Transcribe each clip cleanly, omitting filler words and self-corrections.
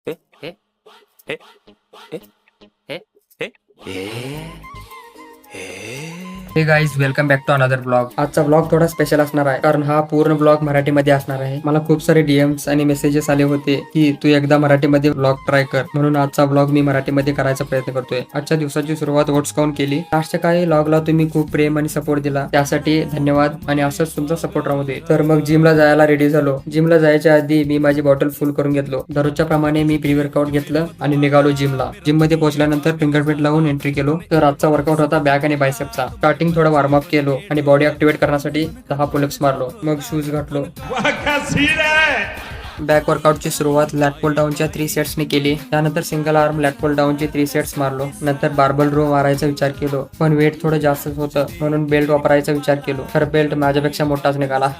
ええええええहे guys welcome back to another blog. आजचा blog थोडा special असणार आहे कारण हा पूर्ण ब्लॉग मराठीमध्ये असणार आहे. मला खूप सारे डीएम्स आणि मेसेजेस आले होते की तू एकदा मराठीमध्ये ब्लॉग ट्राय कर, म्हणून आजचा ब्लॉग मी मराठीमध्ये करायचा प्रयत्न करतोय. आजच्या दिवसाची सुरुवात वोट्स काउन केली. लास्टच्या काही ब्लॉगला तुम्ही खूप प्रेम आणि सपोर्ट दिला, त्यासाठी धन्यवाद आणि असंच तुमचा सपोर्ट राहू दे. तर मग जिमला जायला रेडी झालो. जिमला जायच्या आधी मी माझी बॉटल फुल करून घेतलो. दररोजच्या प्रमाणे मी प्री वर्कआउट घेतलं आणि निघालो जिमला. जिम मध्ये पोहोचल्यानंतर फिंगरप्रिंट लावून एंट्री केलो. तर आजचा वर्कआउट होता बॅक आणि बायसेपचा. स्टार्टिंग थोडं वॉर्मअप केलो आणि बॉडी ऍक्टिव्हेट करण्यासाठी 10 पुलअप्स मारलो. मग शूज घातलो. बॅक वर्कआउटची सुरुवात लॅट पुल डाऊनच्या 3 सेट्सने केली. त्यानंतर सिंगल आर्म लॅट पुल डाऊनचे 3 सेट्स मारलो. नंतर बार्बल रो मारायचा विचार केलो, पण वेट थोडं जास्तच होतं म्हणून बेल्ट वापरायचा विचार केलो. तर बेल्ट माझ्यापेक्षा मोठाच निघाला.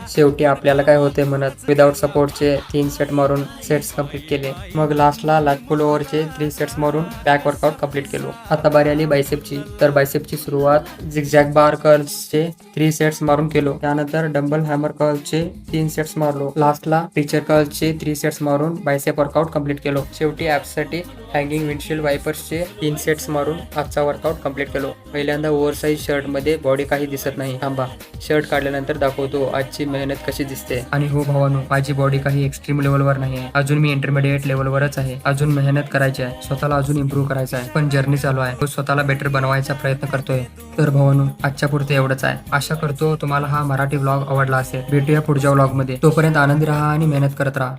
शेवटी आपल्याला काय होते म्हणत विदाउट सपोर्टचे 3 सेट मारून सेट्स कंप्लीट केले. मग लास्टला लॅट पुल ओव्हरचे 3 सेट्स मारून बॅक वर्कआउट कंप्लीट केलो. आता बारी आली बायसेपची. तर बायसेपची सुरुवात झिगझॅग बार कर्ल्सचे 3 सेट्स मारून केलो. त्यानंतर डंबल हॅमर कर्ल्सचे 3 सेट्स मारलो. लास्टला टीचर कर्ल्सचे 3 सेट्स मारून बायसेप वर्कआउट कंप्लीट केलो. शेवटी ॲप्ससाठी हँगिंग विंडशील्ड वायपर्सचे 3 सेट्स मारून आजचा वर्कआउट कंप्लीट केलो. पहिल्यांदा ओव्हरसाइज शर्ट मध्ये बॉडी काही दिसत नाही. थांबा, शर्ट काढल्यानंतर दाखवतो आजची मेहनत कशी दिसते. आणि हो भावानो, माझी बॉडी काही एक्स्ट्रीम लेवलवर नाही आहे. अजून मी इंटरमिडिएट लेवलवरच आहे. अजून मेहनत करायची आहे, स्वतःला अजून इम्प्रूव्ह करायचं आहे. पण जर्नी चालू आहे, तो स्वतःला बेटर बनवायचा प्रयत्न करतोय. तर भावानो, आजच्या पुरते एवढंच आहे. आशा करतो तुम्हाला हा मराठी व्लॉग आवडला असेल. भेटूया पुढच्या व्लॉग मध्ये. तोपर्यंत आनंदी राहा आणि मेहनत करत राहा.